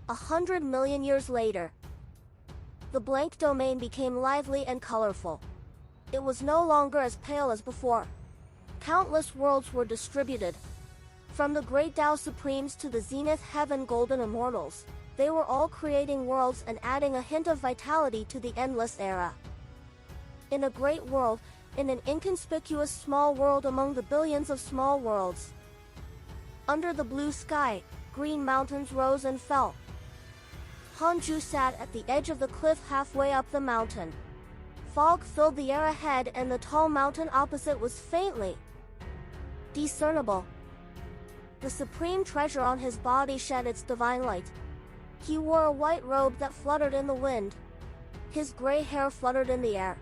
100 million years later, the blank domain became lively and colorful. It was no longer as pale as before. Countless worlds were distributed. From the great Tao Supremes to the Zenith Heaven Golden Immortals, they were all creating worlds and adding a hint of vitality to the endless era. In a great world, in an inconspicuous small world among the billions of small worlds. Under the blue sky, green mountains rose and fell. Hanju sat at the edge of the cliff halfway up the mountain. Fog filled the air ahead and the tall mountain opposite was faintly discernible. The supreme treasure on his body shed its divine light. He wore a white robe that fluttered in the wind. His gray hair fluttered in the air.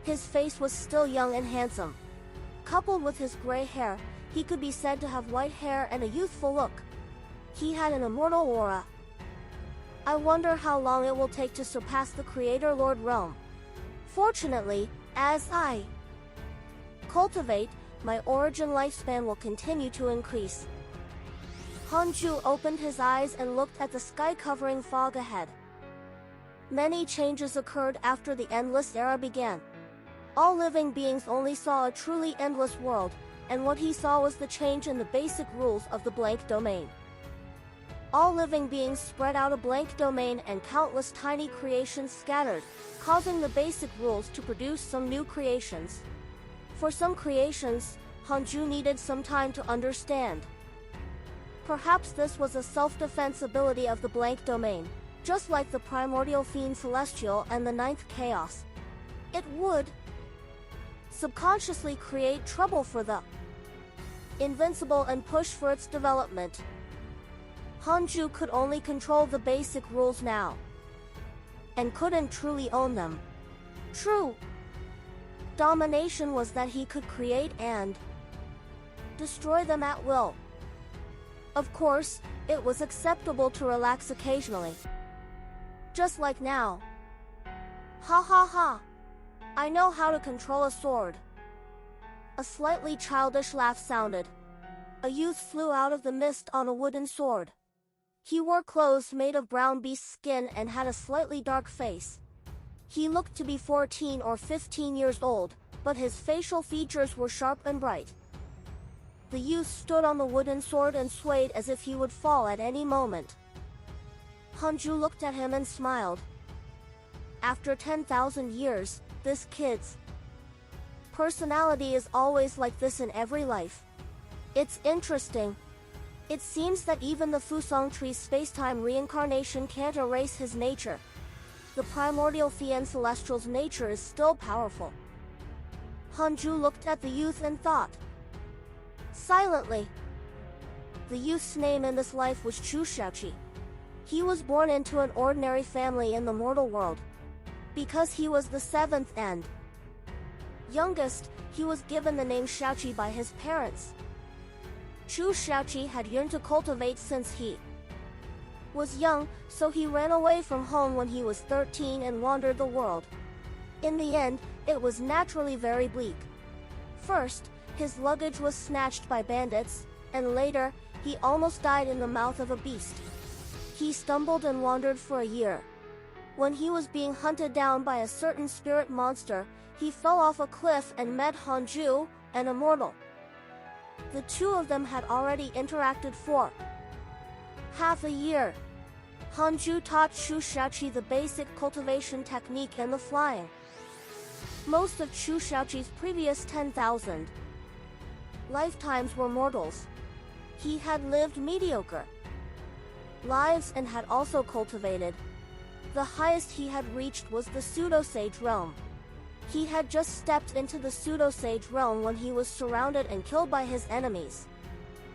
His face was still young and handsome. Coupled with his gray hair, he could be said to have white hair and a youthful look. He had an immortal aura. I wonder how long it will take to surpass the Creator Lord Rome. Fortunately, as I cultivate, my origin lifespan will continue to increase. Hanju opened his eyes and looked at the sky-covering fog ahead. Many changes occurred after the endless era began. All living beings only saw a truly endless world, and what he saw was the change in the basic rules of the blank domain. All living beings spread out a blank domain and countless tiny creations scattered, causing the basic rules to produce some new creations. For some creations, Hanju needed some time to understand. Perhaps this was a self-defense ability of the blank domain, just like the primordial fiend celestial and the ninth chaos. It would subconsciously create trouble for the invincible and push for its development. Hanju could only control the basic rules now, and couldn't truly own them. True domination was that he could create and destroy them at will. Of course, it was acceptable to relax occasionally. Just like now. Ha ha ha! I know how to control a sword. A slightly childish laugh sounded. A youth flew out of the mist on a wooden sword. He wore clothes made of brown beast skin and had a slightly dark face. He looked to be 14 or 15 years old, but his facial features were sharp and bright. The youth stood on the wooden sword and swayed as if he would fall at any moment. Hanju looked at him and smiled. After 10,000 years, this kid's personality is always like this in every life. It's interesting. It seems that even the Fusong tree's space-time reincarnation can't erase his nature. The primordial Fian Celestial's nature is still powerful. Hanju looked at the youth and thought silently. The youth's name in this life was Chu. He was born into an ordinary family in the mortal world. Because he was the seventh and youngest, he was given the name Xiaoqi by his parents. Chu Xiaoqi had yearned to cultivate since he was young, so he ran away from home when he was 13 and wandered the world. In the end, it was naturally very bleak. First, his luggage was snatched by bandits, and later, he almost died in the mouth of a beast. He stumbled and wandered for a year. When he was being hunted down by a certain spirit monster, he fell off a cliff and met Hanju, an immortal. The two of them had already interacted for half a year. Hanju taught Chu Xiaoqi the basic cultivation technique and the flying. Most of Chu Xiaoqi's previous 10,000 lifetimes were mortals. He had lived mediocre lives and had also cultivated. The highest he had reached was the pseudo-sage realm. He had just stepped into the pseudo-sage realm when he was surrounded and killed by his enemies.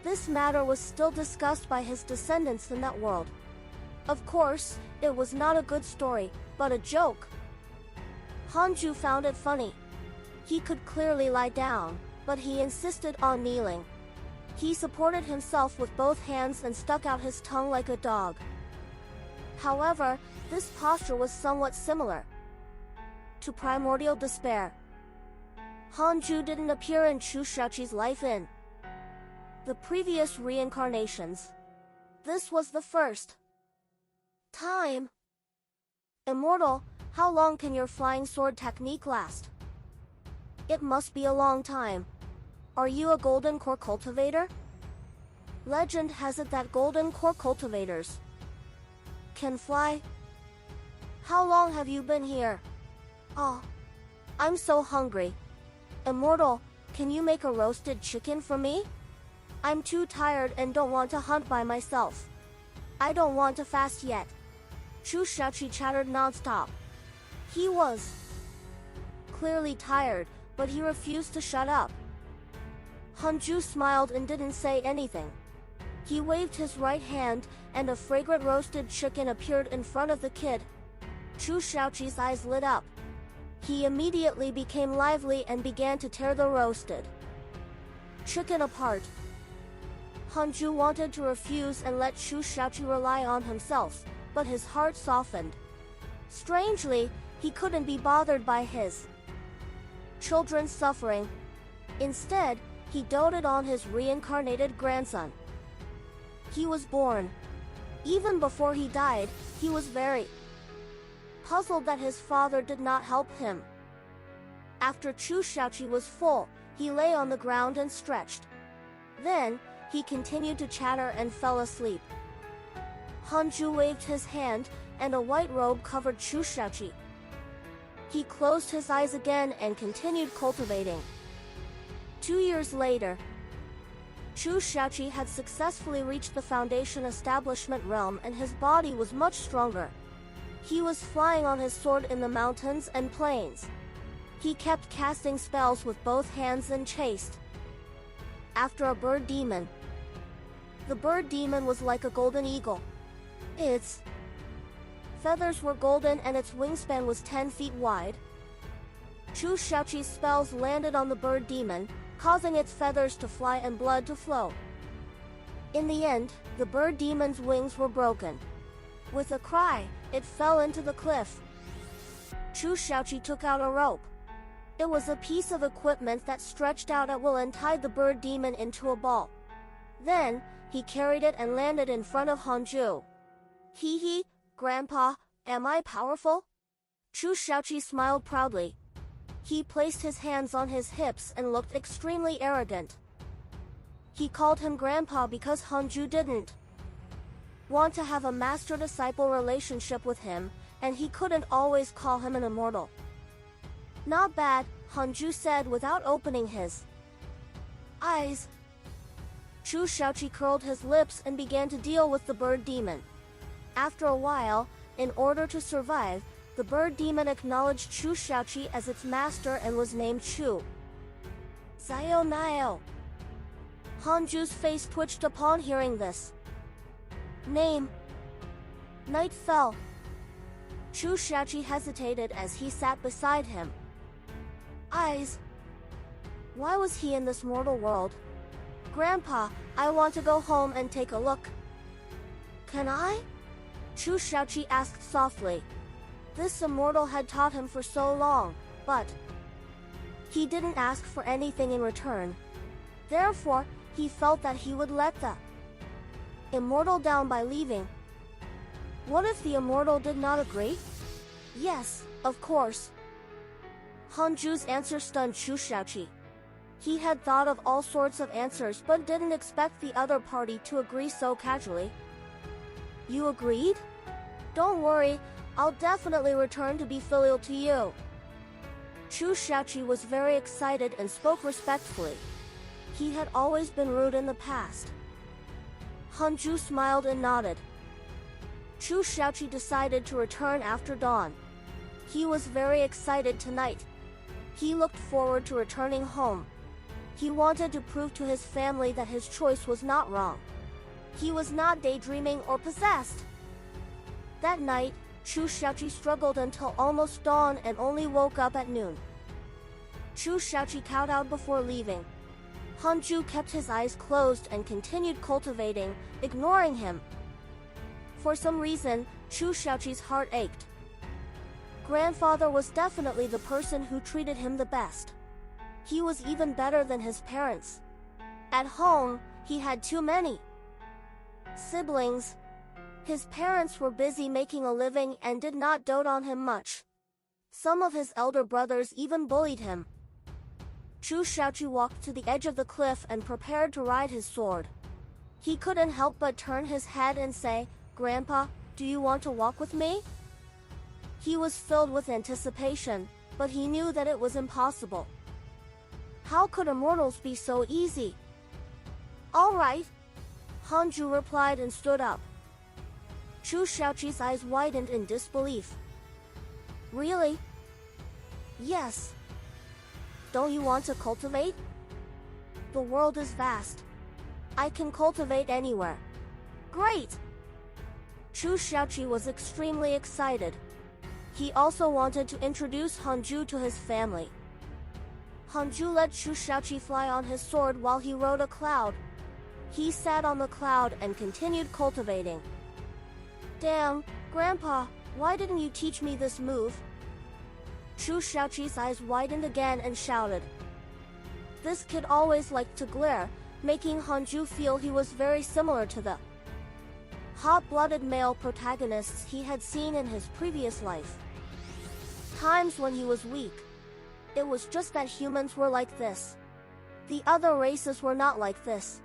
This matter was still discussed by his descendants in that world. Of course, it was not a good story, but a joke. Hanju found it funny. He could clearly lie down, but he insisted on kneeling. He supported himself with both hands and stuck out his tongue like a dog. However, this posture was somewhat similar to primordial despair. Hanju didn't appear in Chu Xiaoqi's life in the previous reincarnations. This was the first. Time. Immortal, how long can your flying sword technique last? It must be a long time. Are you a golden core cultivator? Legend has it that golden core cultivators can fly. How long have you been here? Oh, I'm so hungry. Immortal, can you make a roasted chicken for me? I'm too tired and don't want to hunt by myself. I don't want to fast yet. Chpter chattered nonstop. He was clearly tired, but he refused to shut up. Hanju smiled and didn't say anything. He waved his right hand, and a fragrant roasted chicken appeared in front of the kid. Chpter's eyes lit up. He immediately became lively and began to tear the roasted chicken apart. Hanju wanted to refuse and let Chpter rely on himself, but his heart softened. Strangely, he couldn't be bothered by his children's suffering. Instead, he doted on his reincarnated grandson. He was born. Even before he died, he was very puzzled that his father did not help him. After Chpter was full, he lay on the ground and stretched. Then, he continued to chatter and fell asleep. Hanju waved his hand, and a white robe covered Chpter. He closed his eyes again and continued cultivating. 2 years later, Chpter had successfully reached the Foundation Establishment realm and his body was much stronger. He was flying on his sword in the mountains and plains. He kept casting spells with both hands and chased after a bird demon. The bird demon was like a golden eagle. Its feathers were golden and its wingspan was 10 feet wide. Chpter's spells landed on the bird demon, causing its feathers to fly and blood to flow. In the end, the bird demon's wings were broken. With a cry, it fell into the cliff. Chpter took out a rope. It was a piece of equipment that stretched out at will and tied the bird demon into a ball. Then, he carried it and landed in front of Hanju. Hee hee, Grandpa, am I powerful? Chpter smiled proudly. He placed his hands on his hips and looked extremely arrogant. He called him Grandpa because Hanju didn't want to have a master-disciple relationship with him, and he couldn't always call him an immortal. Not bad, Hanju said without opening his eyes. Chpter curled his lips and began to deal with the bird demon. After a while, in order to survive, the bird demon acknowledged Chpter as its master and was named Chu. Sayonara. Hanju's face twitched upon hearing this name. Night fell. Chpter hesitated as he sat beside him. Eyes. Why was he in this mortal world? Grandpa, I want to go home and take a look. Can I? Chpter asked softly. This immortal had taught him for so long, but he didn't ask for anything in return. Therefore, he felt that he would let the immortal down by leaving. What if the immortal did not agree? Yes, of course. Hanju's answer stunned Chpter. He had thought of all sorts of answers but didn't expect the other party to agree so casually. You agreed? Don't worry, I'll definitely return to be filial to you. Chpter was very excited and spoke respectfully. He had always been rude in the past. Hanju smiled and nodded. Chpter decided to return after dawn. He was very excited tonight. He looked forward to returning home. He wanted to prove to his family that his choice was not wrong. He was not daydreaming or possessed. That night, Chpter struggled until almost dawn and only woke up at noon. Chpter kowtowed before leaving. Hanju kept his eyes closed and continued cultivating, ignoring him. For some reason, Chpter's heart ached. Grandfather was definitely the person who treated him the best. He was even better than his parents. At home, he had too many siblings. His parents were busy making a living and did not dote on him much. Some of his elder brothers even bullied him. Chochochu walked to the edge of the cliff and prepared to ride his sword. He couldn't help but turn his head and say, "Grandpa, do you want to walk with me?" He was filled with anticipation, but he knew that it was impossible. How could immortals be so easy? "All right," Hanju replied and stood up. Chochochu's eyes widened in disbelief. "Really?" "Yes." "Don't you want to cultivate?" "The world is vast. I can cultivate anywhere." "Great!" Chochochu was extremely excited. He also wanted to introduce Hanju to his family. Hanju let Chochochu fly on his sword while he rode a cloud. He sat on the cloud and continued cultivating. "Damn, Grandpa, why didn't you teach me this move?" Chochochu's eyes widened again and shouted. This kid always liked to glare, making Hanju feel he was very similar to the hot-blooded male protagonists he had seen in his previous life. Times when he was weak. It was just that humans were like this. The other races were not like this.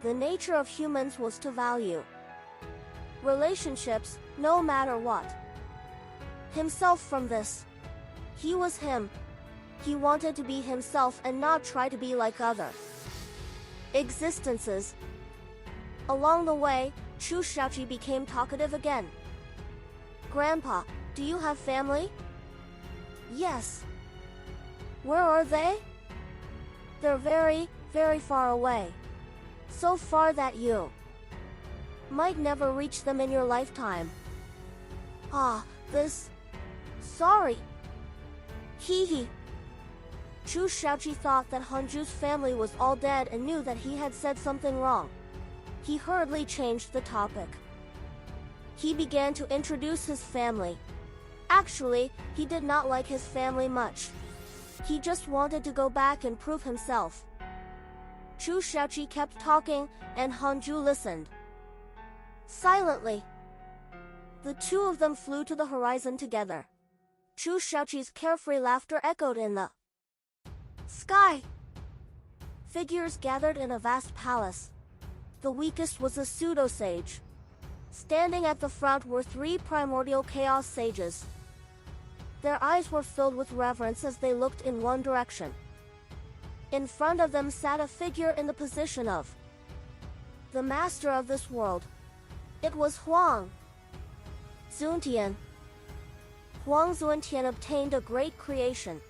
The nature of humans was to value relationships, no matter what. Himself from this. He was him. He wanted to be himself and not try to be like other existences. Along the way, Chochochu became talkative again. "Grandpa, do you have family?" "Yes." "Where are they?" "They're very, very far away. So far that you might never reach them in your lifetime." "Ah, this... Sorry." Hee hee. Chochochu thought that Hanju's family was all dead and knew that he had said something wrong. He hurriedly changed the topic. He began to introduce his family. Actually, he did not like his family much. He just wanted to go back and prove himself. Chochochu kept talking, and Hanju listened silently. The two of them flew to the horizon together. Chochochu's carefree laughter echoed in the sky. Figures gathered in a vast palace. The weakest was a pseudo-sage. Standing at the front were 3 primordial chaos sages. Their eyes were filled with reverence as they looked in one direction. In front of them sat a figure in the position of the master of this world. It was Huang Zuntian. Huang Zuntian obtained a great creation.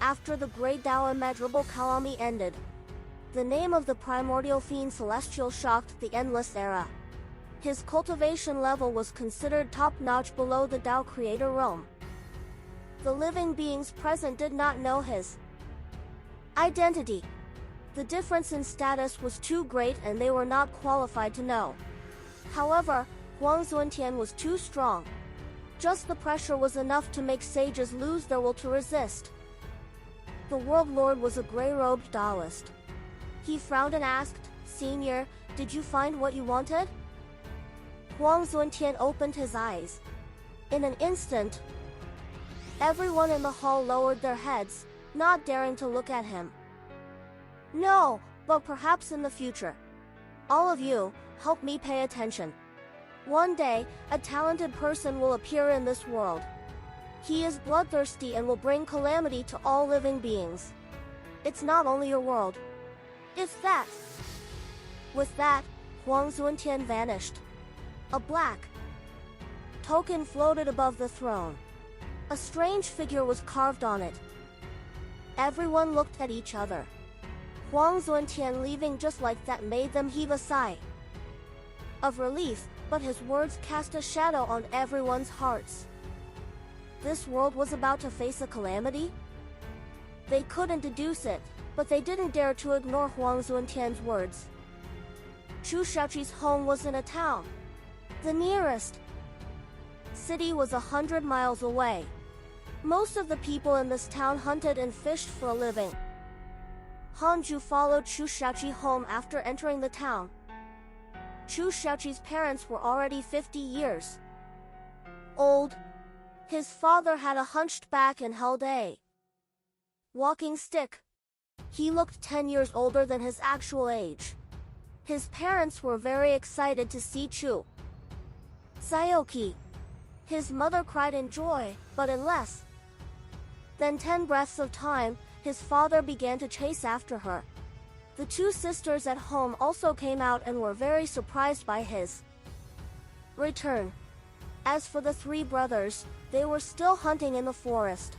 After the great Tao immeasurable Kalami ended, the name of the primordial fiend celestial shocked the endless era. His cultivation level was considered top-notch below the Tao creator realm. The living beings present did not know his identity. The difference in status was too great and they were not qualified to know. However, Huang Zuntian was too strong. Just the pressure was enough to make sages lose their will to resist. The World Lord was a gray-robed Taoist. He frowned and asked, "Senior, did you find what you wanted?" Huang Zuntian opened his eyes. In an instant, everyone in the hall lowered their heads, not daring to look at him. "No, but perhaps in the future. All of you, help me pay attention. One day, a talented person will appear in this world. He is bloodthirsty and will bring calamity to all living beings. It's not only your world. It's that." With that, Huang Zuntian vanished. A black token floated above the throne. A strange figure was carved on it. Everyone looked at each other. Huang Zuntian leaving just like that made them heave a sigh of relief, but his words cast a shadow on everyone's hearts. This world was about to face a calamity? They couldn't deduce it, but they didn't dare to ignore Huang Zuntian's words. Chochochu's home was in a town. The nearest city was 100 miles away. Most of the people in this town hunted and fished for a living. Hanju followed Chochochu home after entering the town. Chu Shaoqi's parents were already 50 years old. His father had a hunched back and held a walking stick. He looked 10 years older than his actual age. His parents were very excited to see Chu Shaoqi. His mother cried in joy, but in less than 10 breaths of time, his father began to chase after her. The two sisters at home also came out and were very surprised by his return. As for the three brothers, they were still hunting in the forest.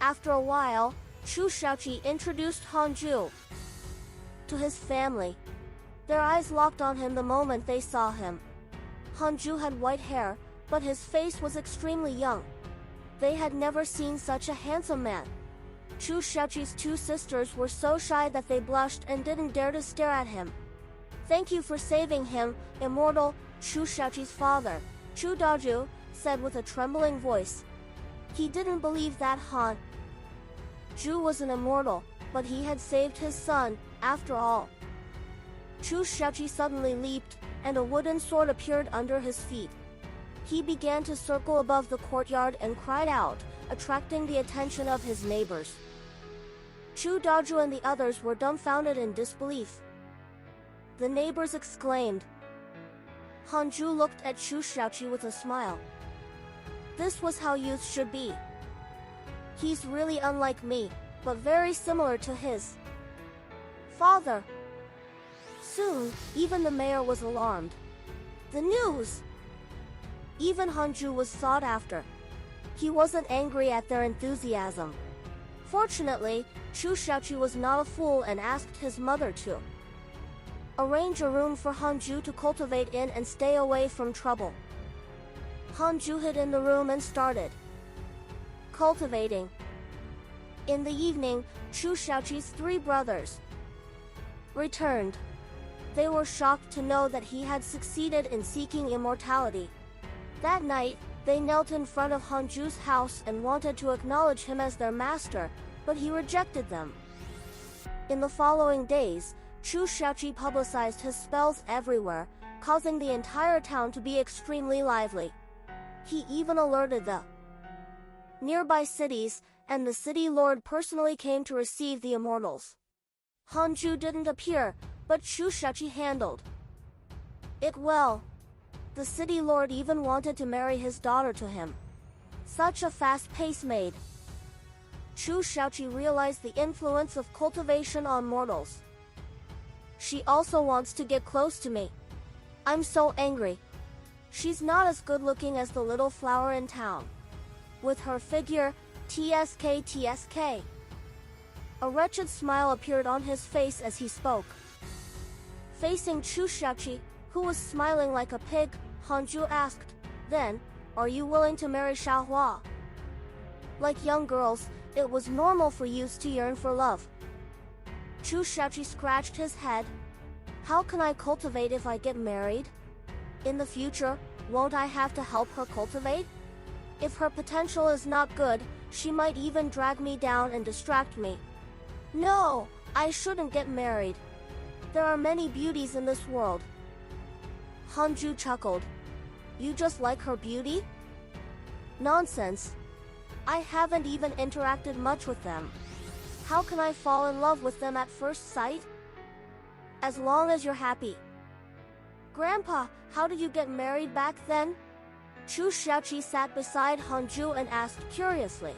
After a while, Chu Shaoqi introduced Hanju to his family. Their eyes locked on him the moment they saw him. Hanju had white hair, but his face was extremely young. They had never seen such a handsome man. Chu Shaoqi's two sisters were so shy that they blushed and didn't dare to stare at him. "Thank you for saving him, immortal," Chu Shaoqi's father, Chu Daju, said with a trembling voice. He didn't believe that Han Ju was an immortal, but he had saved his son, after all. Chu Shaoqi suddenly leaped, and a wooden sword appeared under his feet. He began to circle above the courtyard and cried out, attracting the attention of his neighbors. Chu Daju and the others were dumbfounded in disbelief. The neighbors exclaimed. Hanju looked at Chu Shaoqi with a smile. This was how youth should be. He's really unlike me, but very similar to his father. Soon, even the mayor was alarmed. The news! Even Hanju was sought after. He wasn't angry at their enthusiasm. Fortunately, Chu Shaoqi was not a fool and asked his mother to arrange a room for Hanju to cultivate in and stay away from trouble. Hanju hid in the room and started cultivating. In the evening, Chu Shaoqi's three brothers returned. They were shocked to know that he had succeeded in seeking immortality. That night, they knelt in front of Hanju's house and wanted to acknowledge him as their master, but he rejected them. In the following days, Chu Shaoqi publicized his spells everywhere, causing the entire town to be extremely lively. He even alerted the nearby cities, and the city lord personally came to receive the immortals. Hanju didn't appear, but Chu Shaoqi handled it well. The city lord even wanted to marry his daughter to him. Such a fast pace made Chu Shaoqi realized the influence of cultivation on mortals. She also wants to get close to me. I'm so angry. She's not as good looking as the little flower in town. With her figure, TSK. A wretched smile appeared on his face as he spoke. Facing Chu Shaoqi, who was smiling like a pig, Hanju asked, "Then, are you willing to marry Xiaohua?" Like young girls, it was normal for youths to yearn for love. Chu Shaoqi scratched his head. How can I cultivate if I get married? In the future, won't I have to help her cultivate? If her potential is not good, she might even drag me down and distract me. No, I shouldn't get married. There are many beauties in this world. Hanju chuckled. You just like her beauty? Nonsense. I haven't even interacted much with them. How can I fall in love with them at first sight? As long as you're happy. Grandpa, how did you get married back then? Chu Shaoqi sat beside Hanju and asked curiously.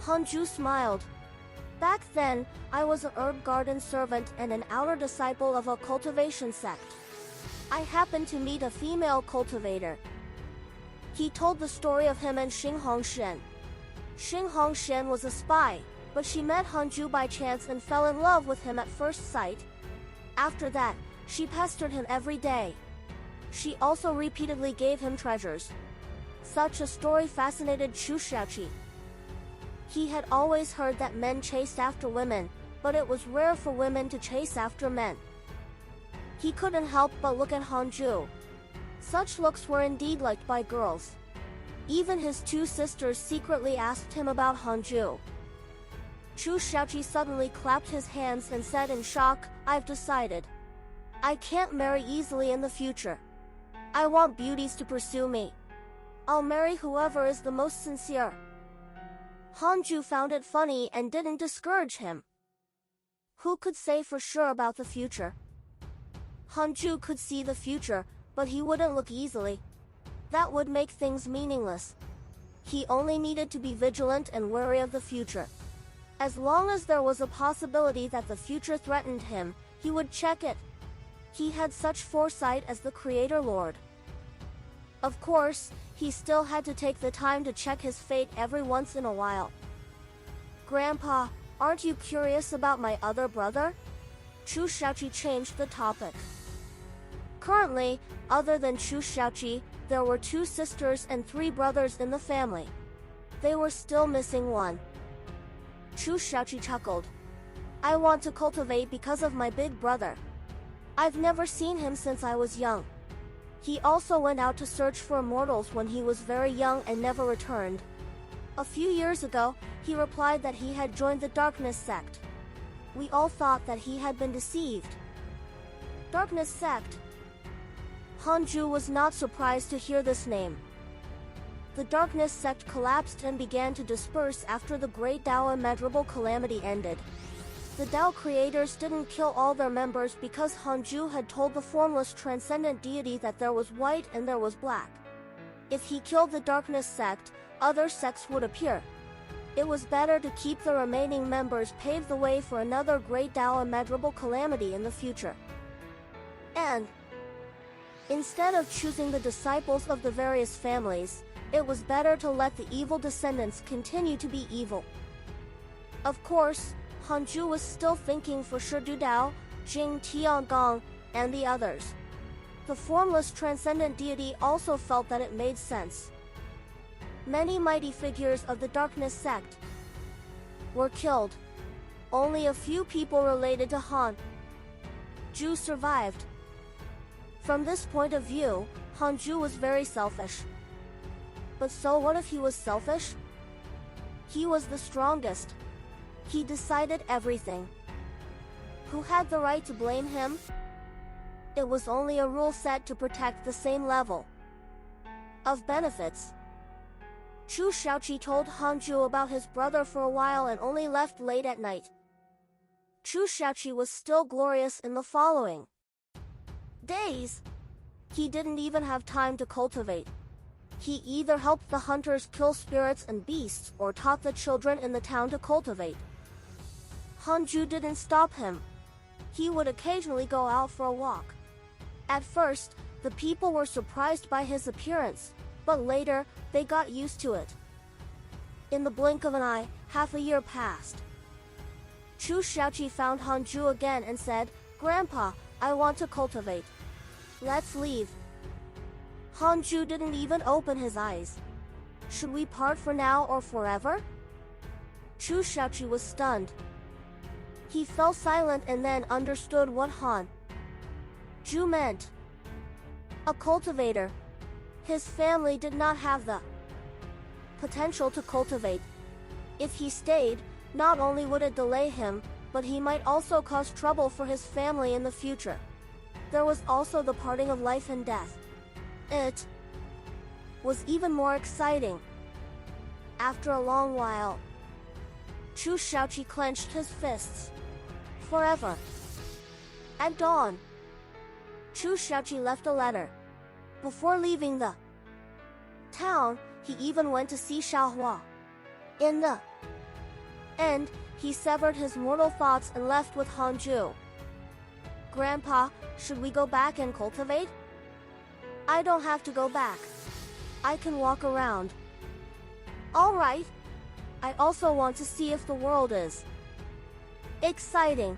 Hanju smiled. Back then, I was a herb garden servant and an outer disciple of a cultivation sect. I happened to meet a female cultivator. He told the story of him and Xinghong Shen. Xinghong Shen was a spy, but she met Hanju by chance and fell in love with him at first sight. After that, she pestered him every day. She also repeatedly gave him treasures. Such a story fascinated Chu Shaoqi. He had always heard that men chased after women, but it was rare for women to chase after men. He couldn't help but look at Hanju. Such looks were indeed liked by girls. Even his two sisters secretly asked him about Hanju. Chu Shaoqi suddenly clapped his hands and said in shock, I've decided. I can't marry easily in the future. I want beauties to pursue me. I'll marry whoever is the most sincere. Hanju found it funny and didn't discourage him. Who could say for sure about the future? Hanju could see the future, but he wouldn't look easily. That would make things meaningless. He only needed to be vigilant and wary of the future. As long as there was a possibility that the future threatened him, he would check it. He had such foresight as the Creator Lord. Of course, he still had to take the time to check his fate every once in a while. Grandpa, aren't you curious about my other brother? Chu changed the topic. Currently, other than Chu there were 2 sisters and 3 brothers in the family. They were still missing one. Chu chuckled. I want to cultivate because of my big brother. I've never seen him since I was young. He also went out to search for immortals when he was very young and never returned. A few years ago, he replied that he had joined the Darkness sect. We all thought that he had been deceived. Darkness sect. Hanju was not surprised to hear this name. The Darkness sect collapsed and began to disperse after the Great Tao immeasurable calamity ended. The Tao creators didn't kill all their members because Hanju had told the formless transcendent deity that there was white and there was black. If he killed the Darkness sect, other sects would appear. It was better to keep the remaining members pave the way for another Great Tao immeasurable calamity in the future. And instead of choosing the disciples of the various families, it was better to let the evil descendants continue to be evil. Of course, Hanju was still thinking for Shi Dao, Jing Tiangong, and the others. The formless transcendent deity also felt that it made sense. Many mighty figures of the Darkness sect were killed. Only a few people related to Hanju survived. From this point of view, Hanju was very selfish. But so what if he was selfish? He was the strongest. He decided everything. Who had the right to blame him? It was only a rule set to protect the same level of benefits. Chu told Hanju about his brother for a while and only left late at night. Chu was still glorious in the following days. He didn't even have time to cultivate. He either helped the hunters kill spirits and beasts or taught the children in the town to cultivate. Hanju didn't stop him. He would occasionally go out for a walk. At first, the people were surprised by his appearance, but later, they got used to it. In the blink of an eye, half a year passed. Chu found Hanju again and said, Grandpa, I want to cultivate. Let's leave. Hanju didn't even open his eyes. Should we part for now or forever? Chu was stunned. He fell silent and then understood what Hanju meant. A cultivator. His family did not have the potential to cultivate. If he stayed, not only would it delay him, but he might also cause trouble for his family in the future. There was also the parting of life and death. It was even more exciting. After a long while, Chu clenched his fists. Forever. At dawn, Chu left a letter. Before leaving the town, he even went to see Xiaohua. In the end, he severed his mortal thoughts and left with Hanju. Grandpa, should we go back and cultivate? I don't have to go back. I can walk around. All right. I also want to see if the world is exciting.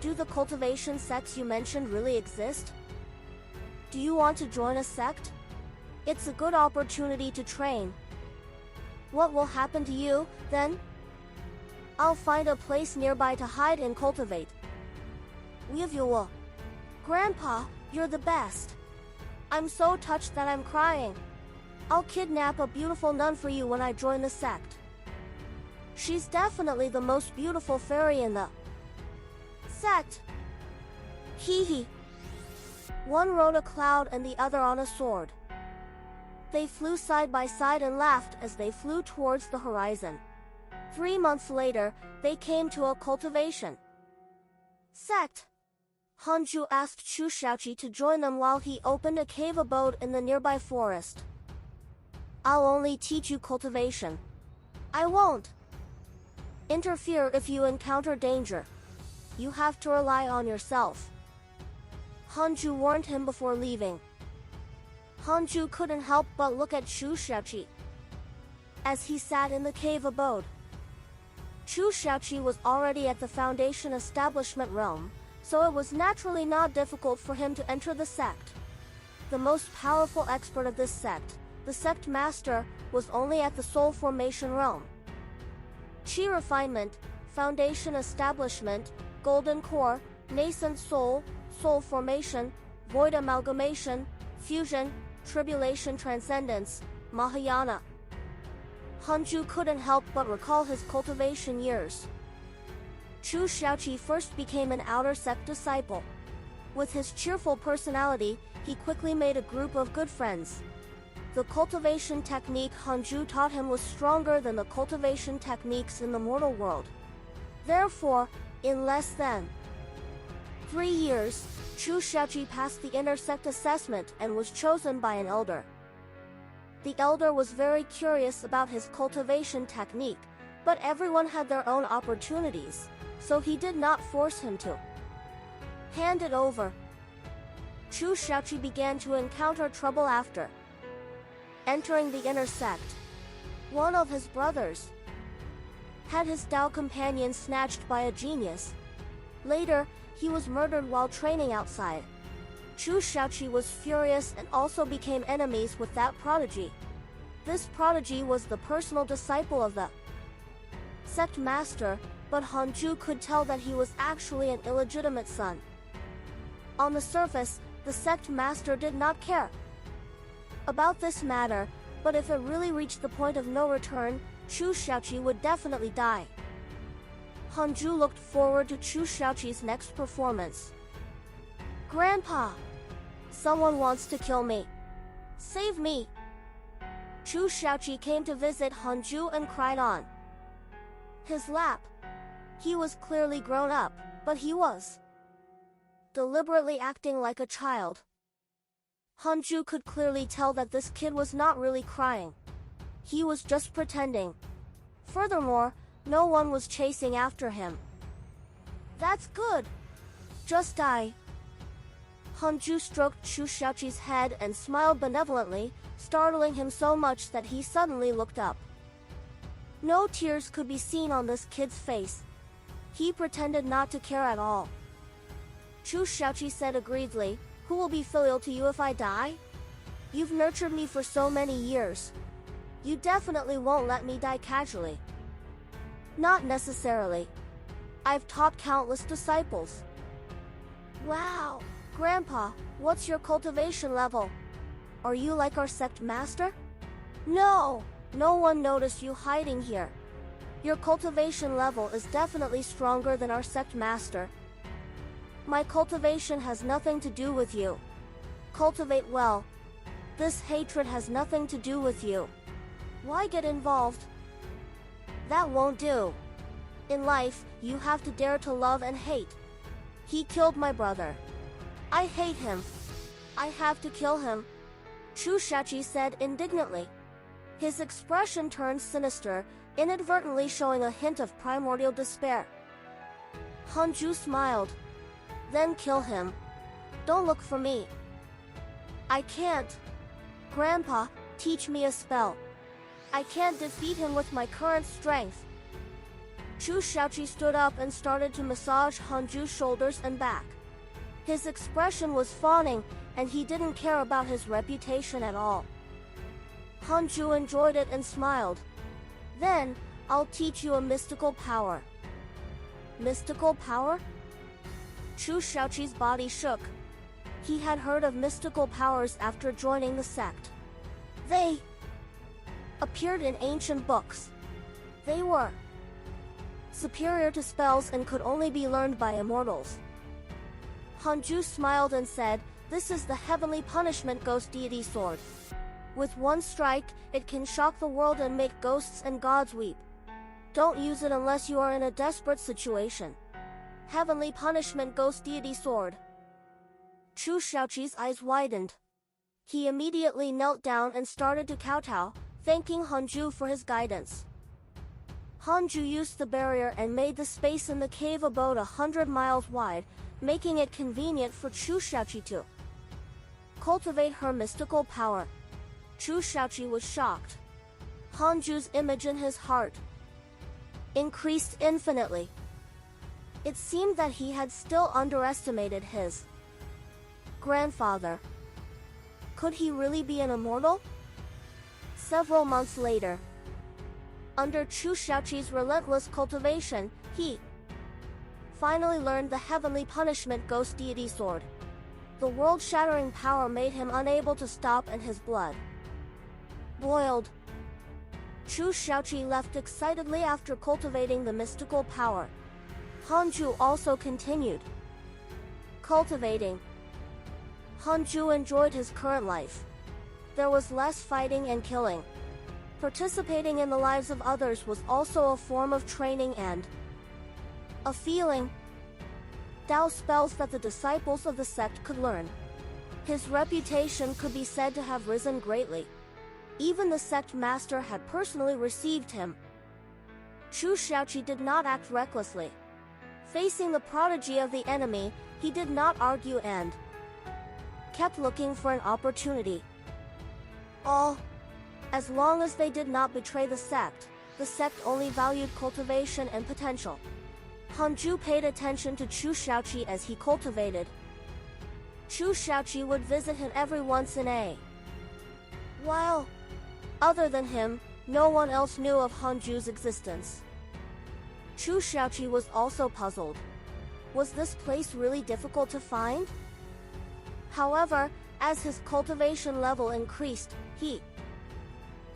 Do the cultivation sects you mentioned really exist? Do you want to join a sect? It's a good opportunity to train. What will happen to you, then? I'll find a place nearby to hide and cultivate. Grandpa, you're the best. I'm so touched that I'm crying. I'll kidnap a beautiful nun for you when I join the sect. She's definitely the most beautiful fairy in the sect. Hee hee. One rode a cloud and the other on a sword. They flew side by side and laughed as they flew towards the horizon. 3 months later, they came to a cultivation sect. Hanju asked Chu Shaoqi to join them while he opened a cave abode in the nearby forest. I'll only teach you cultivation. I won't interfere if you encounter danger. You have to rely on yourself. Hanju warned him before leaving. Hanju couldn't help but look at Chu Shaoqi as he sat in the cave abode. Chu Shaoqi was already at the Foundation establishment realm, so it was naturally not difficult for him to enter the sect. The most powerful expert of this sect, the sect master, was only at the soul formation realm. Chi refinement, foundation establishment, golden core, nascent soul, soul formation, void amalgamation, fusion, tribulation transcendence, Mahayana. Hanju couldn't help but recall his cultivation years. Chu Shaoqi first became an outer sect disciple. With his cheerful personality, he quickly made a group of good friends. The cultivation technique Hanju taught him was stronger than the cultivation techniques in the mortal world. Therefore, in less than 3 years, Chu Shaoqi passed the inner sect assessment and was chosen by an elder. The elder was very curious about his cultivation technique, but everyone had their own opportunities, so he did not force him to hand it over. Chu Shaoqi began to encounter trouble after entering the inner sect. One of his brothers had his Tao companion snatched by a genius. Later, he was murdered while training outside. Chu Shaoqi was furious and also became enemies with that prodigy. This prodigy was the personal disciple of the sect master, but Hanju could tell that he was actually an illegitimate son. On the surface, the sect master did not care about this matter, but if it really reached the point of no return, Chu Shaoqi would definitely die. Hanju looked forward to Chu Shaoqi's next performance. Grandpa! Someone wants to kill me. Save me! Chu Shaoqi came to visit Hanju and cried on his lap. He was clearly grown up, but he was deliberately acting like a child. Hanju could clearly tell that this kid was not really crying. He was just pretending. Furthermore, no one was chasing after him. That's good. Just die. Hanju stroked Chu Shaoqi's head and smiled benevolently, startling him so much that he suddenly looked up. No tears could be seen on this kid's face. He pretended not to care at all. Chu Shaoqi said agreedly, "Who will be filial to you if I die? You've nurtured me for so many years. You definitely won't let me die casually." Not necessarily. I've taught countless disciples. Wow, Grandpa, what's your cultivation level? Are you like our sect master? No, no one noticed you hiding here. Your cultivation level is definitely stronger than our sect master. My cultivation has nothing to do with you. Cultivate well. This hatred has nothing to do with you. Why get involved? That won't do. In life, you have to dare to love and hate. He killed my brother. I hate him. I have to kill him. Chu Shaoqi said indignantly. His expression turned sinister, inadvertently showing a hint of primordial despair. Hanju smiled. Then kill him. Don't look for me. I can't. Grandpa, teach me a spell. I can't defeat him with my current strength. Chu Shaoqi stood up and started to massage Hanju's shoulders and back. His expression was fawning, and he didn't care about his reputation at all. Hanju enjoyed it and smiled. Then, I'll teach you a mystical power. Mystical power? Chu Shaoqi's body shook. He had heard of mystical powers after joining the sect. They appeared in ancient books. They were superior to spells and could only be learned by immortals. Hanju smiled and said, This is the heavenly punishment ghost deity sword. With one strike, it can shock the world and make ghosts and gods weep. Don't use it unless you are in a desperate situation. Heavenly punishment ghost deity sword. Chu Shaoqi's eyes widened. He immediately knelt down and started to kowtow, thanking Hanju for his guidance. Hanju used the barrier and made the space in the cave abode 100 miles wide, making it convenient for Chu Shaoqi to cultivate her mystical power. Chu Shaoqi was shocked. Hanju's image in his heart increased infinitely. It seemed that he had still underestimated his grandfather. Could he really be an immortal? Several months later, under Chu Shaoqi's relentless cultivation, he finally learned the heavenly punishment ghost deity sword. The world-shattering power made him unable to stop and his blood boiled. Chu Shaoqi left excitedly after cultivating the mystical power. Hanju also continued cultivating. Hanju enjoyed his current life. There was less fighting and killing. Participating in the lives of others was also a form of training and a feeling. Dao spells that the disciples of the sect could learn. His reputation could be said to have risen greatly. Even the sect master had personally received him. Chu Shaoqi did not act recklessly. Facing the prodigy of the enemy, he did not argue and kept looking for an opportunity. As long as they did not betray the sect only valued cultivation and potential. Hanju paid attention to Chu Shaoqi as he cultivated. Chu Shaoqi would visit him every once in a while. Other than him, no one else knew of Hanju's existence. Chu Shaoqi was also puzzled. Was this place really difficult to find? However, as his cultivation level increased, he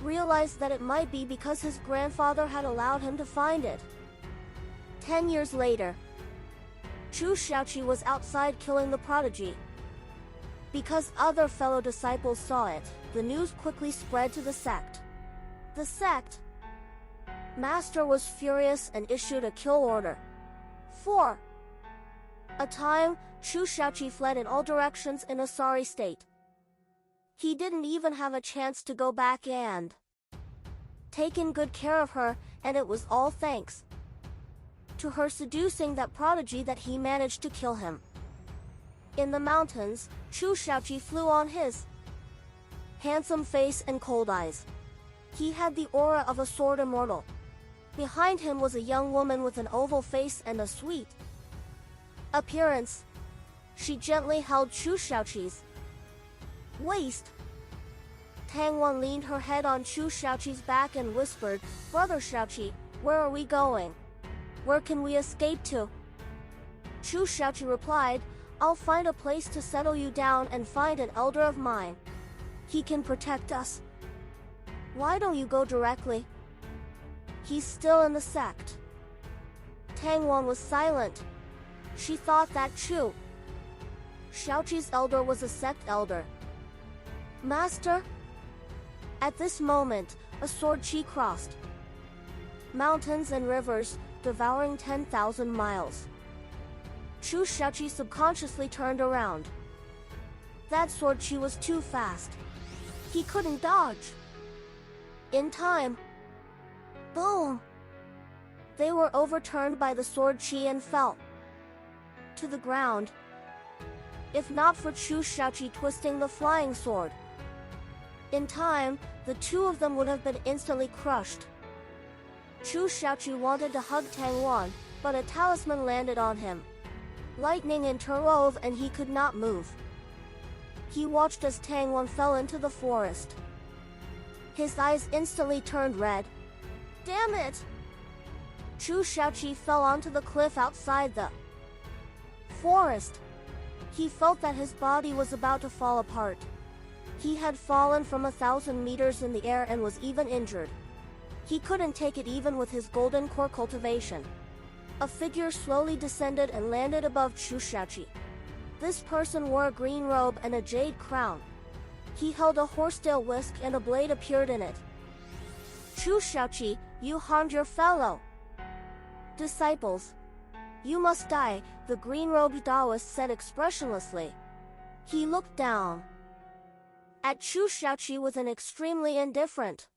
realized that it might be because his grandfather had allowed him to find it. 10 years later, Chu Shaoqi was outside killing the prodigy. Because other fellow disciples saw it, the news quickly spread to the sect. The sect master was furious and issued a kill order. For a time, Chu Shaoqi fled in all directions in a sorry state. He didn't even have a chance to go back and taken good care of her, and it was all thanks to her seducing that prodigy that he managed to kill him. In the mountains, Chu Shaoqi flew on his handsome face and cold eyes. He had the aura of a sword immortal. Behind him was a young woman with an oval face and a sweet appearance. She gently held Chu Shaoqi's waist. Tang Wan leaned her head on Chu Shaoqi's back and whispered, "Brother Shaoqi, where are we going? Where can we escape to?" Chu Shaoqi replied, "I'll find a place to settle you down and find an elder of mine. He can protect us. Why don't you go directly? He's still in the sect." Tang Wan was silent. She thought that Chu Shaoqi's elder was a sect elder. "Master?" At this moment, a sword chi crossed mountains and rivers, devouring 10,000 miles. Chu Shaoqi subconsciously turned around. That sword chi was too fast. He couldn't dodge. In time, boom! They were overturned by the sword chi and fell to the ground. If not for Chu Shaoqi twisting the flying sword, in time, the two of them would have been instantly crushed. Chu Shaoqi wanted to hug Tang Wan, but a talisman landed on him. Lightning interwove and he could not move. He watched as Tang Wan fell into the forest. His eyes instantly turned red. Damn it! Chu Shaoqi fell onto the cliff outside the forest. He felt that his body was about to fall apart. He had fallen from 1,000 meters in the air and was even injured. He couldn't take it even with his golden core cultivation. A figure slowly descended and landed above Chu Shaoqi. This person wore a green robe and a jade crown. He held a horsetail whisk and a blade appeared in it. Chu Shaoqi, you harmed your fellow disciples. You must die, the green-robed Taoist said expressionlessly. He looked down at Chu Shaoqi with an extremely indifferent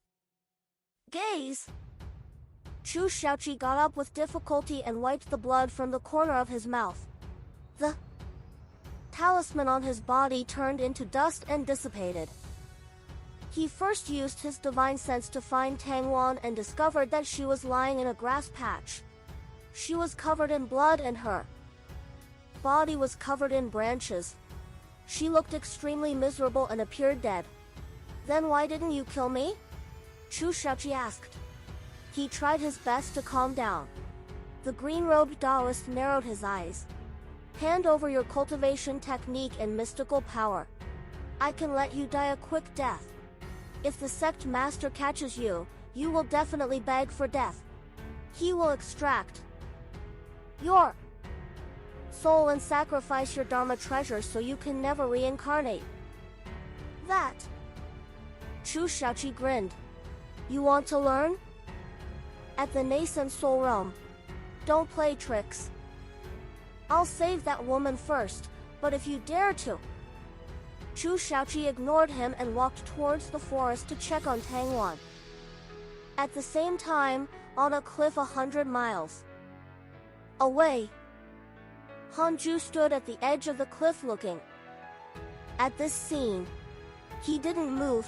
gaze. Chu Shaoqi got up with difficulty and wiped the blood from the corner of his mouth. The talisman on his body turned into dust and dissipated. He first used his divine sense to find Tang Wan and discovered that she was lying in a grass patch. She was covered in blood and her body was covered in branches. She looked extremely miserable and appeared dead. Then why didn't you kill me? Chu Shaoqi asked. He tried his best to calm down. The green-robed Taoist narrowed his eyes. Hand over your cultivation technique and mystical power. I can let you die a quick death. If the sect master catches you, you will definitely beg for death. He will extract your soul and sacrifice your Dharma treasure so you can never reincarnate. That. Chu Shaoqi grinned. You want to learn? At the nascent soul realm. Don't play tricks. I'll save that woman first, but if you dare to. Chu Shaoqi ignored him and walked towards the forest to check on Tang Wan. At the same time, on a cliff 100 miles away, Hanju stood at the edge of the cliff looking at this scene. He didn't move.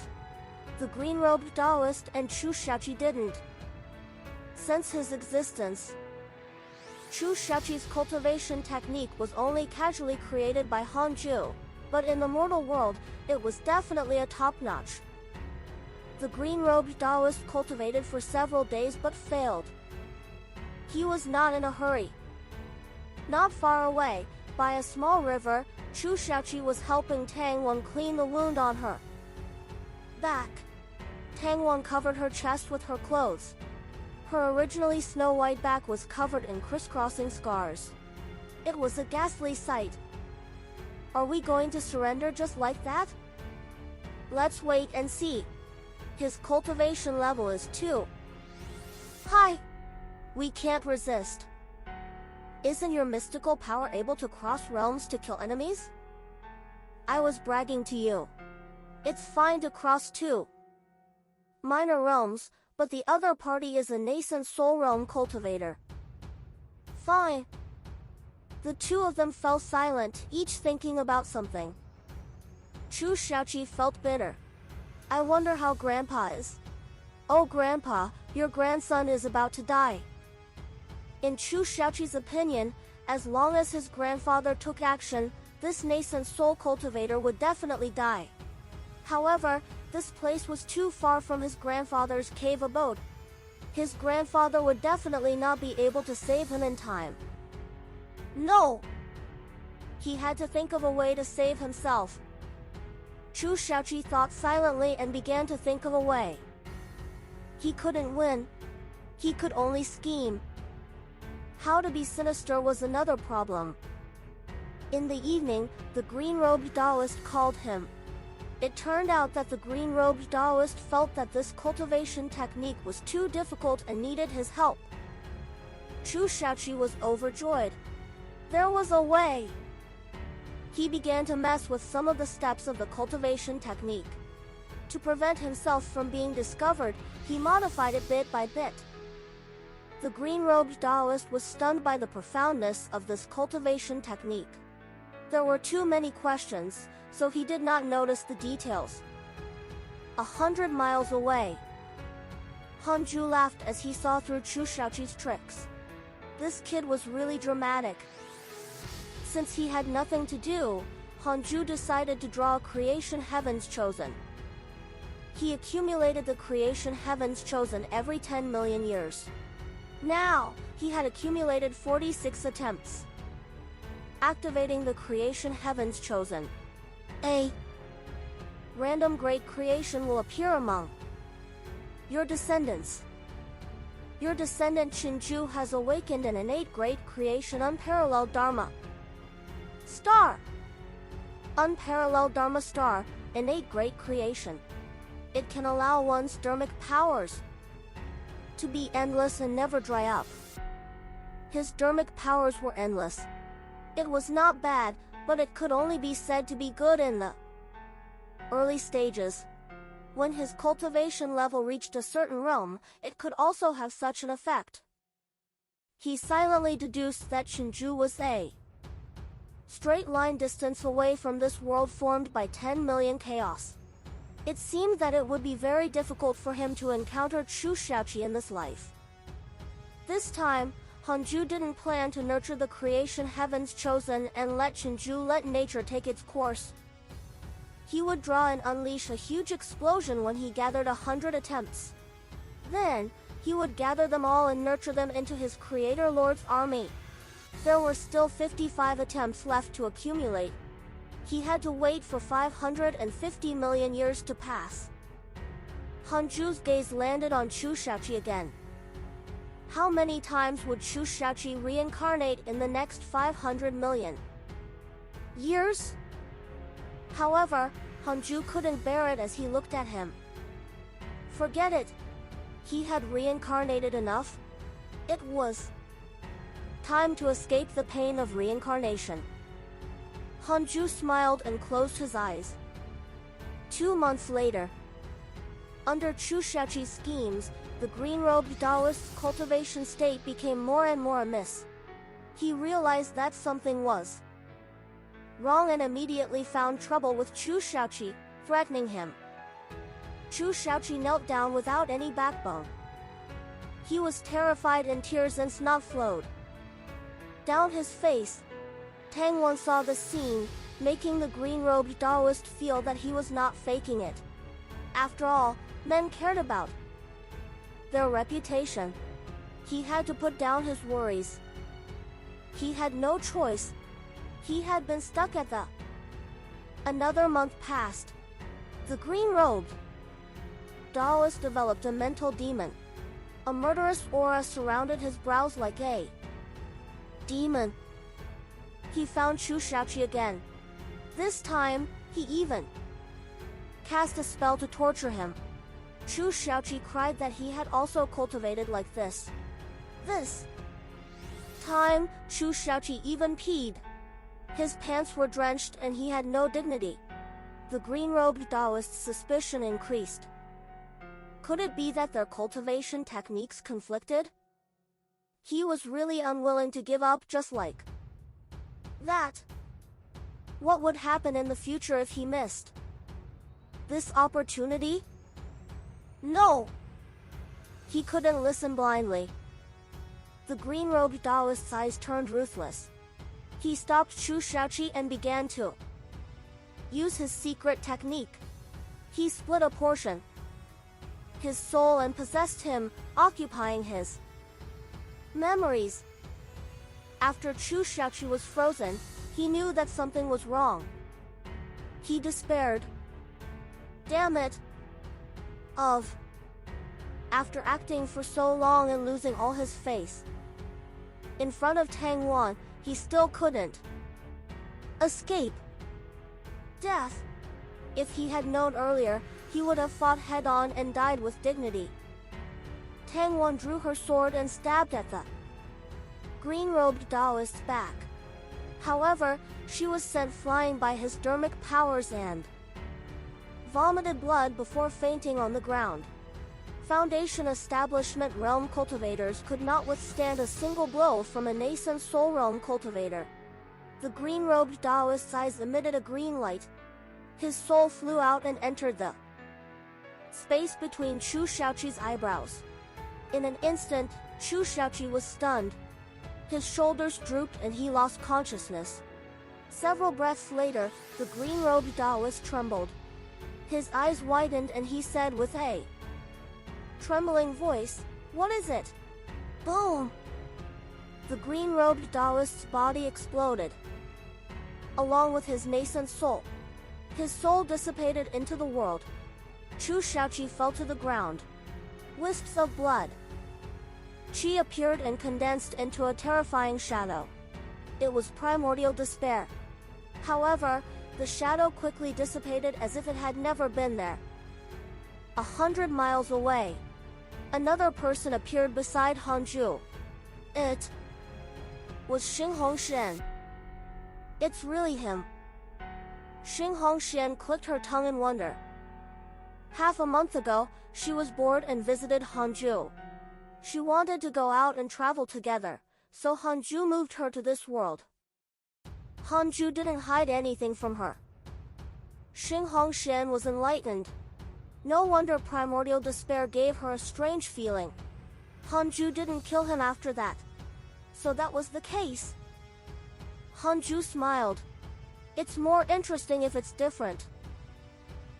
The green-robed Taoist and Chu Shaoqi didn't sense his existence. Chu Shaoqi's cultivation technique was only casually created by Hanju, but in the mortal world, it was definitely a top-notch. The green-robed Taoist cultivated for several days but failed. He was not in a hurry. Not far away, by a small river, Chu Shaoqi was helping Tang Wan clean the wound on her back. Tang Wan covered her chest with her clothes. Her originally snow-white back was covered in crisscrossing scars. It was a ghastly sight. Are we going to surrender just like that? Let's wait and see. His cultivation level is 2 high. We can't resist. Isn't your mystical power able to cross realms to kill enemies? I was bragging to you. It's fine to cross 2 minor realms, but the other party is a nascent soul realm cultivator. Fine. The two of them fell silent, each thinking about something. Chu Shaoqi felt bitter. I wonder how Grandpa is. Oh Grandpa, your grandson is about to die. In Chu Shaoqi's opinion, as long as his grandfather took action, this nascent soul cultivator would definitely die. However, this place was too far from his grandfather's cave abode. His grandfather would definitely not be able to save him in time. No! He had to think of a way to save himself. Chu Shaoqi thought silently and began to think of a way. He couldn't win. He could only scheme. How to be sinister was another problem. In the evening, the green-robed Taoist called him. It turned out that the green-robed Taoist felt that this cultivation technique was too difficult and needed his help. Chu Shaoqi was overjoyed. There was a way. He began to mess with some of the steps of the cultivation technique. To prevent himself from being discovered, he modified it bit by bit. The green-robed Taoist was stunned by the profoundness of this cultivation technique. There were too many questions, so he did not notice the details. 100 miles away, Hanju laughed as he saw through Chu Shaoqi's tricks. This kid was really dramatic. Since he had nothing to do, Hanju decided to draw a creation heavens chosen. He accumulated the creation heavens chosen every 10 million years. Now, he had accumulated 46 attempts. Activating the creation heavens chosen. A random great creation will appear among your descendants. Your descendant Chinju has awakened an innate great creation unparalleled Dharma. Star. unparalleled Dharma star, innate great creation. It can allow one's dharmic powers to be endless and never dry up. His dharmic powers were endless. It was not bad, but it could only be said to be good in the early stages. When his cultivation level reached a certain realm, it could also have such an effect. He silently deduced that Shinju was a straight line distance away from this world formed by 10 million chaos. It seemed that it would be very difficult for him to encounter Chuxiaoqi in this life. This time, Hanju didn't plan to nurture the creation heavens chosen and let Shinju let nature take its course. He would draw and unleash a huge explosion when he gathered 100 attempts. Then, he would gather them all and nurture them into his Creator Lord's army. There were still 55 attempts left to accumulate. He had to wait for 550 million years to pass. Hanju's gaze landed on Chuxiaoqi again. How many times would Chuxiaoqi reincarnate in the next 500 million years? However, Hanju couldn't bear it as he looked at him. Forget it. He had reincarnated enough. It was time to escape the pain of reincarnation. Hanju smiled and closed his eyes. 2 months later, under Chuxiaoqi's schemes, the green-robed Taoist's cultivation state became more and more amiss. He realized that something was wrong and immediately found trouble with Chuxiaoqi, threatening him. Chuxiaoqi knelt down without any backbone. He was terrified and tears and snot flowed down his face. Tangwan saw the scene, making the green-robed Taoist feel that he was not faking it. After all, men cared about their reputation. He had to put down his worries. He had no choice. He had been stuck at the. Another month passed. The green-robed Taoist developed a mental demon. A murderous aura surrounded his brows like a demon. He found Chuxiaoqi again. This time, he even cast a spell to torture him. Chuxiaoqi cried that he had also cultivated like this. This time, Chuxiaoqi even peed. His pants were drenched and he had no dignity. The green-robed Taoist's suspicion increased. Could it be that their cultivation techniques conflicted? He was really unwilling to give up just like that. What would happen in the future if he missed this opportunity? No! He couldn't listen blindly. The green-robed Taoist's eyes turned ruthless. He stopped Chuxiaoqi and began to use his secret technique. He split a portion his soul and possessed him, occupying his memories. After Chuxiaoqi was frozen, he knew that something was wrong. He despaired. Damn it! After acting for so long and losing all his face in front of Tang Wan, he still couldn't escape death. If he had known earlier, he would have fought head-on and died with dignity. Tang Wan drew her sword and stabbed at the green-robed Taoist's back. However, she was sent flying by his dharmic powers and vomited blood before fainting on the ground. Foundation Establishment Realm cultivators could not withstand a single blow from a nascent Soul Realm cultivator. The green-robed Taoist's eyes emitted a green light. His soul flew out and entered the space between Chuxiaoqi's eyebrows. In an instant, Chuxiaoqi was stunned. His shoulders drooped and he lost consciousness. Several breaths later, the green-robed Taoist trembled. His eyes widened and he said with a trembling voice, "What is it?" Boom! The green-robed Taoist's body exploded, along with his nascent soul. His soul dissipated into the world. Chuxiaoqi fell to the ground. Wisps of blood, Qi appeared and condensed into a terrifying shadow. It was primordial despair. However, The shadow quickly dissipated as if it had never been there. 100 miles away, another person appeared beside Hanju. It was Xinhongshen. It's really him. Xinhongshen clicked her tongue in wonder. Half a month ago, she was bored and visited Hanju. She wanted to go out and travel together, so Hanju moved her to this world. Hanju didn't hide anything from her. Xinhongshen was enlightened. No wonder primordial despair gave her a strange feeling. Hanju didn't kill him after that. So that was the case. Hanju smiled. It's more interesting if it's different.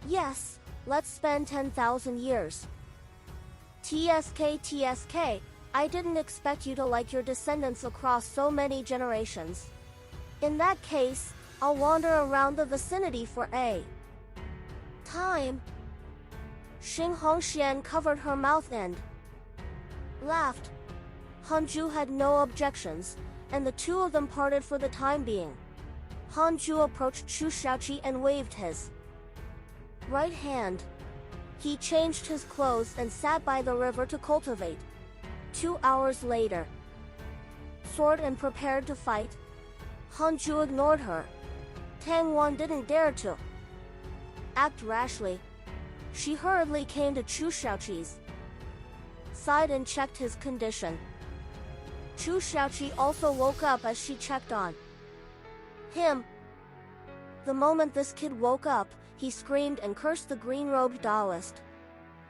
Yes, let's spend 10,000 years. TSK, I didn't expect you to like your descendants across so many generations. In that case, I'll wander around the vicinity for a time. Xinhongshen covered her mouth and laughed. Hanju had no objections, and the two of them parted for the time being. Hanju approached Shuxiaoqi and waved his right hand. He changed his clothes and sat by the river to cultivate. 2 hours later, sword and prepared to fight. Hanju ignored her. Tang Wan didn't dare to act rashly. She hurriedly came to Chu Xiaoqi's side and checked his condition. Chu Xiaoqi also woke up as she checked on him. The moment this kid woke up, he screamed and cursed the green-robed Taoist.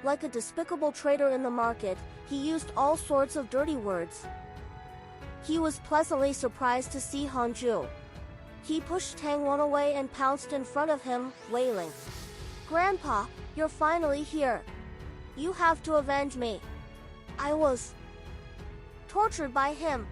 Like a despicable traitor in the market, he used all sorts of dirty words. He was pleasantly surprised to see Hanju. He pushed Tang Wan away and pounced in front of him, wailing, "Grandpa, you're finally here. You have to avenge me. I was tortured by him.